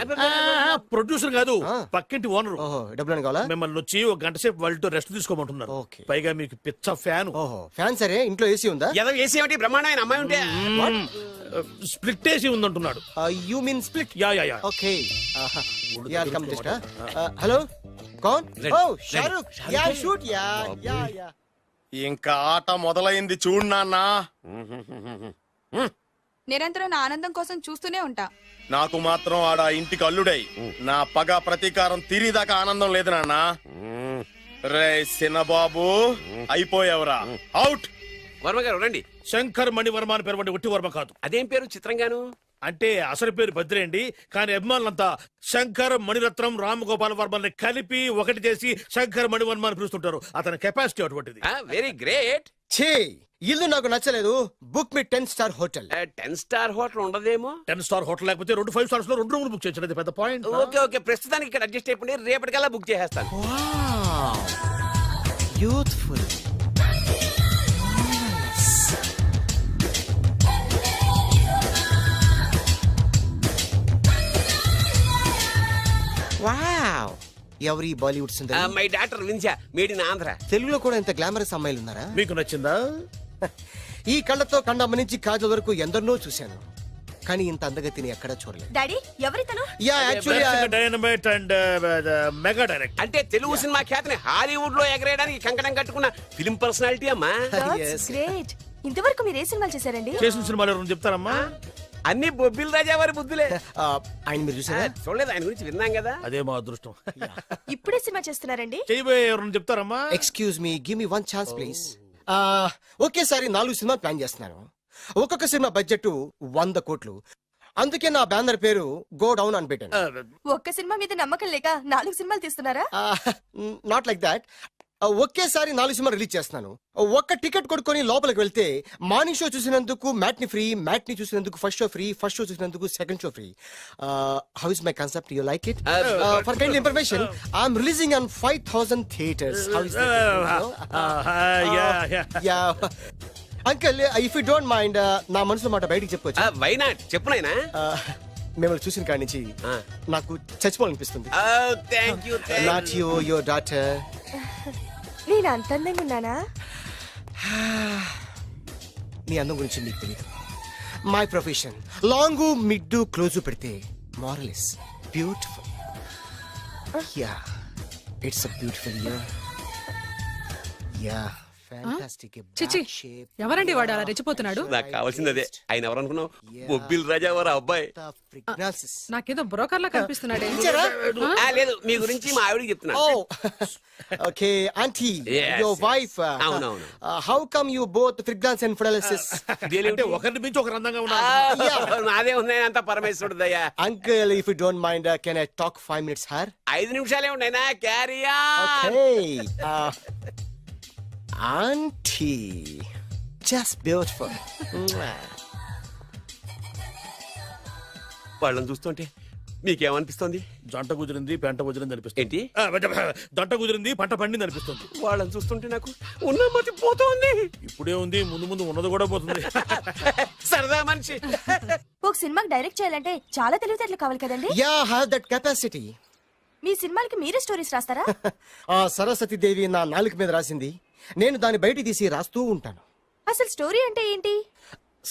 ప్రొడ్యూసర్ కాదు, పక్కింటి ఓనర్. ఓహో, డబ్బులు కావాలా? మిమ్మల్ని వచ్చి ఒక గంట సేపు వాళ్ళతో రెస్ట్ తీసుకోమంటున్నారు. పైగా మీకు పిచ్చ ఫ్యాన్. ఓహో, ఫ్యాన్ సరే. ఇంట్లో ఏసీ ఉందా? ఏదో ఏసీ ఏమిటి, బ్రహ్మాండమైన అమ్మాయి ఉంటే స్ప్లిట్ ఏసీ ఉందంటున్నాడు. You mean split? Yeah. Okay. Yeah, I'll come just. Hello? Kaun? Oh, Shahrukh. Yeah, shoot. Yeah. ఇంకా ఆట మొదలైంది చూడు నాన్న. నిరంతరం నా ఆనందం కోసం చూస్తూనే ఉంటా. నాకు మాత్రం ఆడ ఇంటికి అల్లుడై నా పగ ప్రతీకారం తీరిదాకా ఆనందం లేదు నాన్న. రే సినబాబు, అయిపోయావురా, అవుట్. వర్మ గారు రండి. శంకర్ మణివర్మ అని పేరు వంటి ఒట్టి వర్మ కాదు. అదేం పేరు చిత్రంగాను? అంటే అసలు పేరు భద్రేండి, కానీ అభిమానులంతా శంకర్ మణిరత్నం రామగోపాల్ వర్మని కలిపి ఒకటి చేసి శంకర్ మణివర్మ అని పిలుస్తుంటారు. అతని కెపాసిటీ అటువంటిది. Very great. ఛీ, ఇల్లు నాకు నచ్చలేదు. బుక్ మీ 10 స్టార్ హోటల్. 10 స్టార్ హోటల్ ఉండదేమో. 10 స్టార్ హోటల్ లేకపోతే 2 5 స్టార్స్ లో 2 రూములు బుక్ చేయొచ్చు. పెద్ద పాయింట్. ఓకే, ప్రస్తుతానికి ఇక్కడ అడ్జస్ట్ అయిపోయి రేపటికల్లా బుక్ చేసేస్తాను. బ్యూటిఫుల్. వావ్, ఎవరి బాలీవుడ్ సుందరి? My doctor Vinsa, made in Andhra. తెలుగులో కూడా ఇంత గ్లామరస్ అమ్మాయిలు ఉన్నారా? మీకు నచ్చిందా? ఈ కళ్ళతో కండమ్మ నుంచి కాజల్ వరకు ఎందరినో చూశాను, కానీ ఇంత అందగతిని ఎక్కడా చూడలేదు. డాడీ ఎవరితను? Yeah, actually dynamite and mega direct. అంటే తెలుగు సినిమా ఖ్యాతిని హాలీవుడ్ లో ఎగరేయడానికి కంకణం కట్టుకున్న ఫిలిం పర్సనాలిటీ అమ్మా. గ్రేట్. ఇంతవరకు మీరు ఏ సినిమాలు చేశారండి? చేసిన సినిమాలు ఎవరు చెప్తారమ్మా? అన్ని బొబ్బిల్ రాజా వారి బుద్ధులే. ఆయన మీరు చూసారా? చూడలేదు, ఆయన గురించి విన్నాం కదా. అదే మా అదృష్టం. ఇప్పుడే సినిమా చేస్తున్నారండి? చేయబోయే ఎవరు చెప్తారమ్మా? Excuse me, give me 1 chance please. ఒకేసారి 4 సినిమాలు ప్లాన్ చేస్తున్నాను. ఒక్కొక్క సినిమా బడ్జెట్ 100 కోట్లు. అందుకే నా బ్యానర్ పేరు గో డౌన్ అని పెట్టాను. ఒక్క సినిమా మీద నమ్మకం లేక 4 సినిమాలు తీస్తున్నారా? Not like that. ఒకేసారి 4 సినిమా రిలీజ్ చేస్తున్నాను. ఒక్క టికెట్ కొనుక్కొని లోపలికి వెళ్తే మార్నింగ్ షో చూసినందుకు మ్యాట్ని ఫ్రీ, మ్యాట్ని చూసినందుకు first show free, first show చూసినందుకు second show free. How is my concept? You like it? For kind information, I'm releasing on 5000 theatres. How is yeah uncle, if you don't mind, నా మనసులో మాట బయటికి చెప్పొచ్చు? Why not, చెప్పు నాయనా. మిమ్మల్ని చూసిన కాడి నుంచి నాకు చచ్చిపోవాలనిపిస్తుంది. Thank you. Not you, your daughter. నేను అంత అందంగా ఉన్నానా? నీ అందం గురించి నీకు తెలియదు. My profession long mid close పెడితే moral is beautiful. Yeah, it's a beautiful year. Yeah, fantastic. చిచి, ఎవరండి వాడు అలా రెచ్చిపోతున్నాడు? నాకు కావాల్సింది అదే. ఆయన ఎవరు అనుకున్నావు? బొబ్బిల్ రాజా వారు అబ్బాయి. నాకేదో బ్రోకర్ లా కనిపిస్తున్నాడే. లేదు, మీ గురించి మా ఆవిడకి చెప్తున్నా. Okay aunty, your wife. అవునవును. How come you both fragrance and fidelities? అంటే ఒకరిని మించి ఒకరు అందంగా ఉన్నారు. నాదే ఉంది అంత పరమేశ్వరుడు దయ్యా. Uncle, if you don't mind, can I talk 5 minutes her? 5 నిమిషాలే ఉన్నాయినా, carry on. Okay aunty, just beautiful. వాళ్ళని చూస్తుంటే మీకేమనిపిస్తుంది? జంట కుదిరింది, పెంట కుదిరింది అనిపిస్తుంది. ఏంటి? జంట కుదిరింది, పంట పండింది అనిపిస్తుంది. వాళ్ళని చూస్తుంటే నాకు ఉన్న మతి పోతుంది. ఇప్పుడే ఉంది, ముందు ముందు ఉన్నది కూడా పోతుంది. సరదా మనిషి. ఒక సినిమాకి డైరెక్ట్ చేయాలంటే చాలా తెలివితేటలు కావాలి కదండి? Yeah, have that capacity. మీ సినిమాలకి మీరే స్టోరీస్ రాస్తారా? సరస్వతి దేవి నా నాలుక మీద రాసింది, నేను దాన్ని బయట తీసి రాస్తూ ఉంటాను. అసలు స్టోరీ అంటే ఏంటి?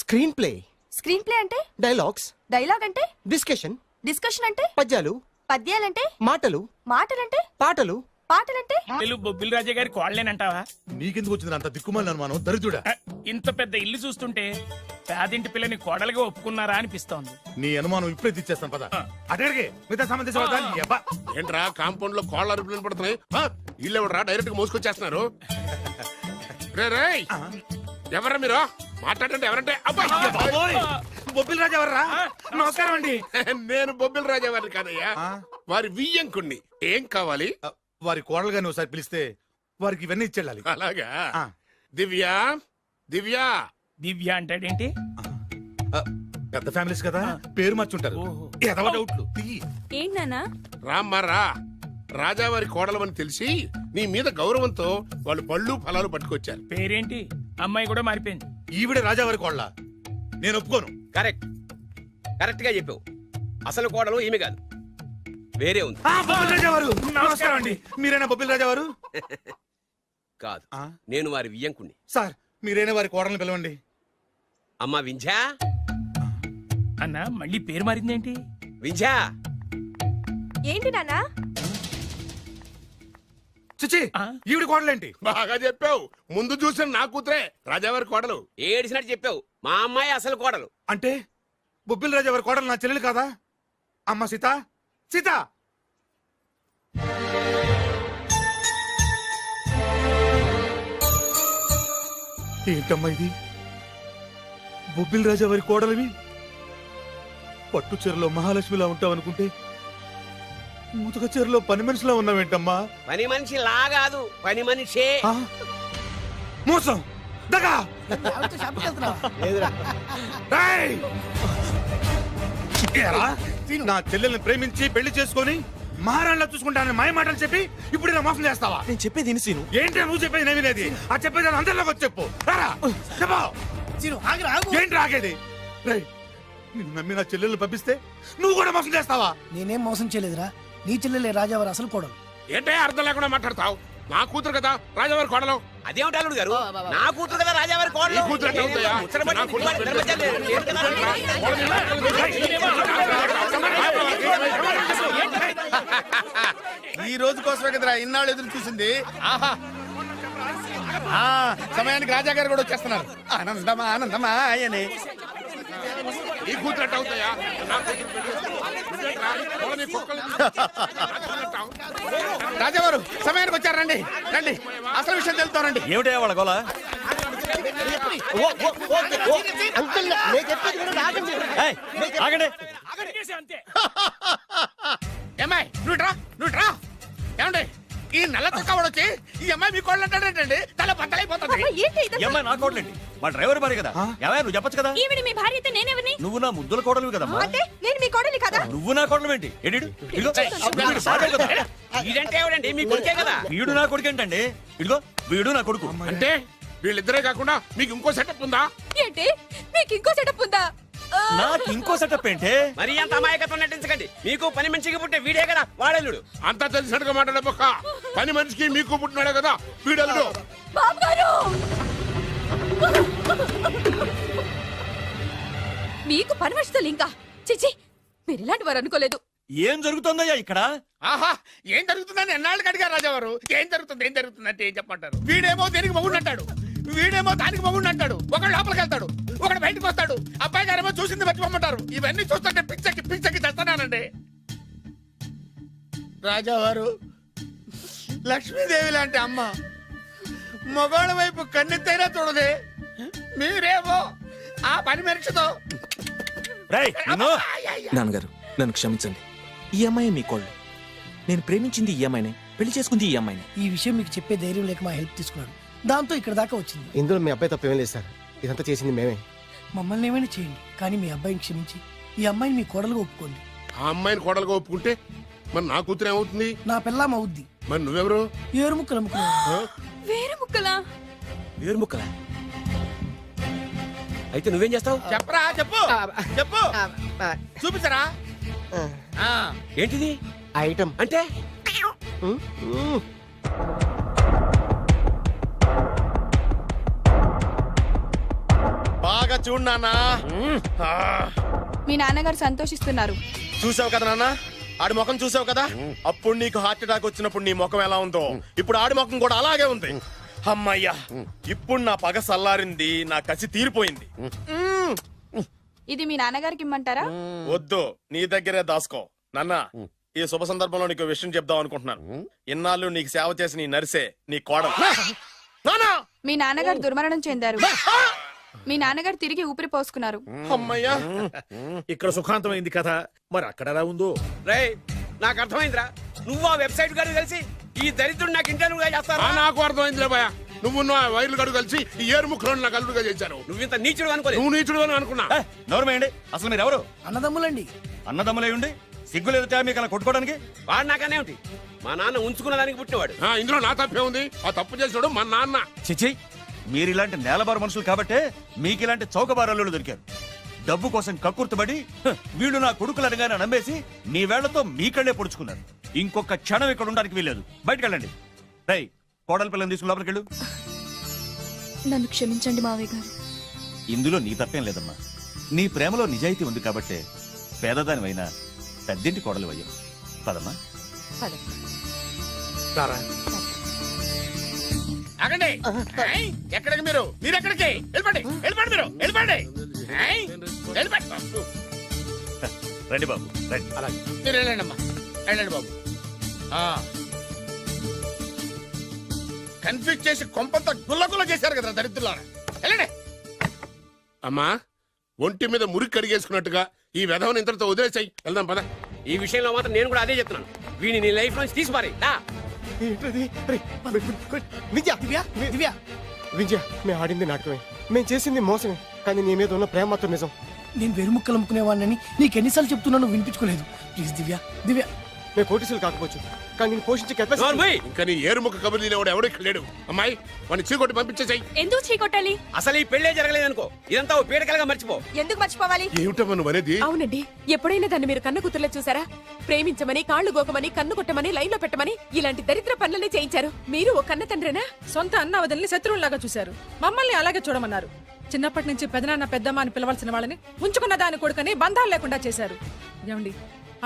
Screen play. స్క్రీన్ ప్లే అంటే? డైలాగ్స్. డైలాగ్ అంటే? డిస్కషన్. డిస్కషన్ అంటే? పద్యాలు. పద్యాలంటే? మాటలు. మాటలంటే? పాటలు. పాటలంటే? బొబ్బిల్ రాజా గారి కోడలేనంటావా? నీకెందుకు వచ్చింది అంత దిక్కుమాలిన అనుమానం, దరిద్రుడా? ఇంత పెద్ద ఇల్లు చూస్తుంటే పేదింటి పిల్లని కోడలుగా ఒప్పుకున్నారా అనిపిస్తోంది. నీ అనుమానం ఇప్పుడే తెచ్చేస్తాను పద. అక్కడికి మిగతా సంబంధించిన ఏంట్రా కాంపౌండ్ లో కోళ్ళ అరుపులు పడుతున్నాయి? ఇల్లు ఎవడరా డైరెక్ట్ గా మోసుకొచ్చేస్తున్నారు? ఎవరా మీరు మాట్లాడండి? ఎవరంటే? బొబ్బిల్ రాజా ఎవర్రా? నమస్కారం అండి. నేను బొబ్బిల్ రాజా వారిని కాదయ్యా, వారి వియ్యంకుణ్ణి. ఏం కావాలి? వారి కోడలు గాని ఒకసారి పిలిస్తే వారికి ఇవన్నీ ఇచ్చేళ్ళాలి. అలాగా? దివ్య, దివ్య. దివ్య అంటాడేంటి? పెద్ద ఫ్యామిలీస్ కదా పేరు మార్చుంటారు ఎదవ డౌట్లు ఏంటన్నా? రామ్మా రా. రాజావారి కోడలమని తెలిసి నీ మీద గౌరవంతో వాళ్ళు పళ్ళు ఫలాలు పట్టుకొచ్చారు. పేరేంటి? అమ్మాయి కూడా మారిపోయింది. ఈవిడే రాజావారి కోడల? నేను ఒప్పుకోను. కరెక్ట్ కరెక్ట్ గా చెప్పావు. అసలు కోడలు ఈమె కాదు, వేరే ఉంది. బొబ్బిల్ రాజావారు నమస్కారం అండి. మీరేనా బొబ్బిల్ రాజావారు? కాదు, నేను వారి వియ్యంకుణ్ణి. సార్ మీరేనా వారి కోడల్ని పిలవండి. అమ్మా వింధ్యా. అన్న మళ్ళీ పేరు మారిందేంటి? వింధ్యా. ఏంటి నాన్న? చిచి ఈవిడ కోడలేంటి? బాగా చెప్పావు. ముందు చూసిన నా కూతురే రాజావారి కోడలు. ఏడిసినట్టు చెప్పావు. మా అమ్మాయి అసలు కోడలు. అంటే బొబ్బిల్ రాజావారి కోడలు నా చెల్లెలు కాదా? అమ్మ సీత, సీత ఏంటమ్మా ఇది? బొబ్బిల్ రాజావారి కోడలివి పట్టు చీరలో మహాలక్ష్మిలా ఉంటావనుకుంటే ముతక చీరలో పని మనిషిలా ఉన్నావేంటమ్మా? పని మనిషి లా కాదు, పని మనిషే. మోసం, దగా. ఏయ్! ఏరా, నా చెల్లెల్ని ప్రేమించి పెళ్లి చేసుకొని మహారాణిలా చూసుకుంటానని మాయ మాటలు చెప్పి ఇప్పుడు ఇలా మోసం చేస్తావా? నేను చెప్పేది సీను. ఏంటి నువ్వు చెప్పేది? నేను వినేది. ఆ చెప్పేది అందరిలోకి వచ్చి చెప్పు. రారా, చెప్పు. ఏంటి రాగేది? రేయ్, నిన్ను నమ్మి నా చెల్లెల్ని పంపిస్తే నువ్వు కూడా మోసం చేస్తావా? నేనేం మోసం చేయలేదురా, నీ చెల్లెలే రాజావారు అసలు కోడలు. ఏంటే అర్థం లేకుండా మాట్లాడతావు? నా కూతురు కదా రాజావారి కోడలు. అదేమిటి అల్లుడు గారు, నా కూతురు కదా రాజావారి కోడలు. నీ కూతురు ఎట్లా అవుతాయా? ముచ్చటపడి ధర్మజాలు లేదు కదా. ఈ రోజు కోసమే కదరా ఇన్నాళ్ళు ఎదురు చూసింది. ఆహా, సమయానికి రాజా గారు కూడా వచ్చేస్తున్నారు. ఆనందమా ఆనందమా అని. ఈ కూతురు ఎట్లా అవుతాయా? రాజావారు సమయానికి వచ్చారు. రండి రండి, అసలు విషయం తెలుస్తారండి. ఏమిటా వాళ్ళ గోల? ఆగండి. అంతే. ఏమ్మాయి నువ్వు రా. ఏమండి ఈ నల్ల చొక్కావాడు వచ్చి ఈ అమ్మాయి మీ కోళ్ళు అంటాడేంటండి? తల బద్దలైపోతుంది. ఏమ్మా నా కోడలేండి? మా డ్రైవర్ భార్య కదా. ఏమయ్య నువ్వు చెప్పొచ్చు కదా. ఈవిడ మీ భార్య అయితే నేనెవరిని? నువ్వు నా ముద్దుల కోడలు కదమ్మా. అంటే నేను మీ కోడలి కదా? నువ్వు నా కోడలు ఏంటి? వీడంటే ఎవడండి? మీ కొడుకే కదా. వీడు నా కొడుకు ఏంటండి? ఇదిగో వీడు నా కొడుకు. అంటే వీళ్ళిద్దరే కాకుండా మీకు ఇంకో సెటప్ ఉందా? ఏంటి మీకు ఇంకో సెటప్ ఉందా? నాకు ఇంకో సెటప్ ఏంటి? మరి అంత అమాయకత్వం నటించకండి. మీకు పని మనిషికి పుట్టే వీడే కదా వాడల్లుడు. అంతా తెలిసినట్టుగా మాట్లాడే పక్క. పని మనిషికి మీకు పుట్టినాడే కదా వీడల్లుడు. మీకు పని మనిషితో ఇంకా చిచి, మీరు ఇలాంటి వారు అనుకోలేదు. ఏం జరుగుతుందయ్యా ఇక్కడ? ఆహా, ఏం జరుగుతుందని ఎన్నాళ్ళకి అడిగారు రాజావారు. ఏం జరుగుతుంది అంటే ఏం చెప్పంటారు? వీడేమో దేనికి మగుడు అంటాడు, వీడేమో దానికి మగుడు అంటాడు. ఒకడు లోపలికి వెళ్తాడు, ఒకడు బయటకు వస్తాడు. అబ్బాయి గారేమో చూసింది మర్చిపోమంటారు. ఇవన్నీ చూస్తుంటే పిచ్చకి తెస్తానండి. రాజావారు లక్ష్మీదేవి లాంటి అమ్మ మగవాళ్ళ వైపు కన్నెత్తైనా చూడదే. మీరేమో ఆ పని మనిషితో. నాన్నగారు నన్ను క్షమించండి. ఈ అమ్మాయి మీ కోళ్ళు. నేను ప్రేమించింది ఈ అమ్మాయినే, పెళ్లి చేసుకుంది ఈ అమ్మాయినే. ఈ విషయం మీకు చెప్పే ధైర్యం లేక మా హెల్ప్ తీసుకున్నాడు. దాంతో ఇక్కడ దాకా వచ్చింది. ఇందులో మీ అబ్బాయి తప్పేం లేదు సార్. ఇదంతా చేసింది మేమే. మమ్మల్ని ఏమైనా చేయండి, కానీ మీ అబ్బాయిని క్షమించి ఈ అమ్మాయిని మీ కోడలుగా ఒప్పుకోండి. ఆ అమ్మాయిని కోడలుగా ఒప్పుకుంటే మరి నా కూతురు ఏమవుతుంది? నా పిల్లం అవుద్ది. మరి నువ్వెవరు? ఏరు ముక్కలు అమ్ముకున్నావు. వేరే ముక్కలా? వేరు ముక్కలా? అయితే నువ్వేం చేస్తావు? చెప్పరా, చెప్పు చెప్పు, చూపించరా. ఏంటిది ఐటమ్ అంటే? బాగా చూడు నాన్న. మీ నాన్నగారు సంతోషిస్తున్నారు. చూసావు కదా నాన్న, ఆడి ముఖం చూసావు కదా. అప్పుడు నీకు హార్ట్ అటాక్ వచ్చినప్పుడు నీ ముఖం ఎలా ఉందో ఇప్పుడు ఆడి ముఖం కూడా అలాగే ఉంది. అమ్మయ్యా, ఇప్పుడు నా పగ సల్లారింది, నా కసి తీరిపోయింది. ఇది మీ నాన్నగారికి ఇమ్మంటారా? వద్దు, నీ దగ్గరే దాసుకో. నాన్న, ఈ శుభ సందర్భంలో నీకు విషయం చెప్దాం అనుకుంటున్నాను. ఇన్నాళ్ళు నీకు సేవ చేసి నీ నర్సే నీ కోడలు. మీ నాన్నగారు దుర్మరణం చెందారు. మీ నాన్నగారు తిరిగి ఊపిరి పోసుకున్నారు. అమ్మయ్యా, ఇక్కడ సుఖాంతమైంది కథ. మరి అక్కడ ఎలా ఉందో? రే, నాకు అర్థమైందిరా. నువ్వు ఆ వెబ్సైట్ గారు కలిసి ఈ దరిద్రుడు నాకు ఇంటర్వ్యూగా చేస్తారా? నాకు అర్థమైందిలే భయ. నువ్వు ఆ వైర్లు గడు కలిసి ఈ ఏరు ముక్కలో నాకు అల్లుడుగా చేశారు. నువ్వింత నీచుడు అనుకోలేదు. నువ్వు నీచుడు అని అనుకున్నా. నోరమేయండి. అసలు మీరు ఎవరు? అన్నదమ్ములండి. అన్నదమ్ములే ఉండి సిగ్గు లేదుట మీకు అలా కొట్టుకోవడానికి? వాడు నాకనే ఉంటి. మా నాన్న ఉంచుకున్న దానికి పుట్టినవాడు. ఇందులో నా తప్పే ఉంది. ఆ తప్పు చేసాడు మా నాన్న. చిచి, మీరు ఇలాంటి నేలబారు మనుషులు కాబట్టే మీకు ఇలాంటి చౌకబారు దొరికారు. డబ్బు కోసం కక్కుర్తుబడి వీళ్ళు నా కొడుకులు అనగానే నమ్మేసి మీ వేళ్లతో మీ కళ్ళే పొడుచుకున్నారు. ఇంకొక క్షణం ఇక్కడ ఉండడానికి వీల్లేదు. బయటకు వెళ్ళండి. రై, కోడల పిల్లని తీసుకుని లోపలికి వెళ్ళు. నన్ను క్షమించండి మావయ్య గారు. ఇందులో నీ తప్పేం లేదమ్మా. నీ ప్రేమలో నిజాయితీ ఉంది కాబట్టే పేదదానివైనా పెద్దింటి కోడలు అయ్యావు. పదమ్మా. ఆగండి. ఎక్కడికి మీరు ఎక్కడికి వెళ్ళిపోండి. వెళ్ళిపోండి మీరు వెళ్ళిపోండి. రండి బాబు రండి. అలాగే మీరు వెళ్ళండి అమ్మా. వెళ్ళండి బాబు. కన్ఫ్యూజ్ చేసి కొంపంతా గుల్లగుల్ల చేశారు కదా దరిద్రులారా. వెళ్ళండి అమ్మా. ఒంటి మీద మురికి కడిగేసుకున్నట్టుగా ఈ విధవని ఇంతటితో వదిలేసాయి. వెళ్దాం పద. ఈ విషయంలో మాత్రం నేను కూడా అదే చెప్తున్నాను. వీడిని నీ లైఫ్ నుంచి తీసి పారేయ్. దా. విద్య దివ్య విద్య, మేము ఆడింది నాటకమే, మేము చేసింది మోసమే, కానీ నీ మీద ఉన్న ప్రేమ మాత్రం నిజం. నేను వెరుముక్కలు అమ్ముకునేవాడిని నీకు ఎన్నిసార్లు చెప్తున్నాను వినిపించుకోలేదు. ప్లీజ్ దివ్య దివ్య. మేము కోటీసులు కాకపోవచ్చు, కానీ నేను పోషించే కెపాసిటీ. ఇంకా నీ ఏరుముఖ కబుర్లు లేవాడు ఎవడు ఇక్కడ లేడు. అమ్మాయి వాడిని చీకొట్టి పంపించేసాయి. ఎందుకు చీకొట్టాలి? అసలు ఈ పెళ్లే జరగలేదనుకో. ఇదంతా ఓ పీడకలుగా మర్చిపో. ఎందుకు మర్చిపోవాలి? ఏమిటమ్మా నువ్వు అనేది? అవునండి, ఎప్పుడైనా దాన్ని మీరు కన్న కూతుర్లో చూసారా? ప్రేమించమని, కాళ్లు గోకమని, కన్ను కొట్టమని, లైన్ లో పెట్టమని ఇలాంటి దరిద్ర పనులనే చేయించారు. మీరు ఒక కన్న తండ్రేనా? సొంత అన్న వదిలిని శత్రువులాగా చూశారు. మమ్మల్ని అలాగే చూడమన్నారు. చిన్నప్పటి నుంచి పెదనాన్న పెద్దమ్మ అని పిలవాల్సిన వాళ్ళని ఉంచుకున్న దాని కొడుకని బంధాలు లేకుండా చేశారు. ఏమండి,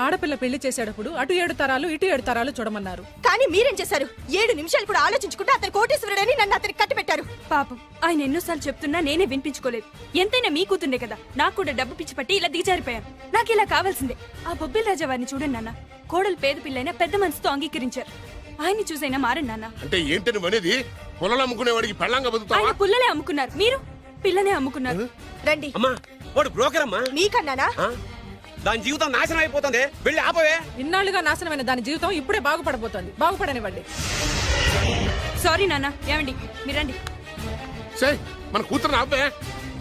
ఆడపిల్ల పెళ్లి చేసేటప్పుడు అటు 7 తరాలు ఇటు 7 తరాలు చూడమన్నారు. కానీ మీరేం చేశారు? 7 నిమిషాలు కూడా ఆలోచించుకుంటే అతను కోటీశ్వరుడని నన్ను అతనికి కట్టి పెట్టారు. పాపం ఆయన ఎన్నోసార్లు చెప్తున్నా నేనే వినిపించుకోలేదు. ఎంతైనా మీ కూతుండే కదా. నాకు కూడా డబ్బు పిచ్చి పట్టి ఇలా దిగజారిపోయాను. నాకు ఇలా కావాల్సిందే. ఆ బొబ్బిల రాజా వారిని చూడండి నాన్న. కోడలు పేద పిల్లైనా పెద్ద మనసుతో అంగీకరించారు. ఆయన్ని చూసైనా మారండి నాన్న. అంటే ఏంటి నువ్వు అనేది? పుల్లలు అమ్ముకునేవాడికి పెళ్ళంగా బతుకుతావా? ఆయన పుల్లలే అమ్ముకున్నారు, మీరు పిల్లనే అమ్ముకున్నారు. రండి. అమ్మా, వాడు బ్రోకర్ అమ్మా. మీకన్నానా? దాని జీవితం నాశనం అయిపోతుంది. వెళ్ళి ఆపవే. ఇన్నాళ్లుగా నాశనమైన దాని జీవితం ఇప్పుడే బాగుపడబోతోంది. బాగుపడనివ్వండి. సారీ నాన్న. ఏమండి మీరండి. మన కూతురు ఆపే.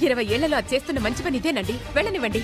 20 ఏళ్లలో అది చేస్తున్న మంచి పని ఇదేనండి. వెళ్ళనివ్వండి.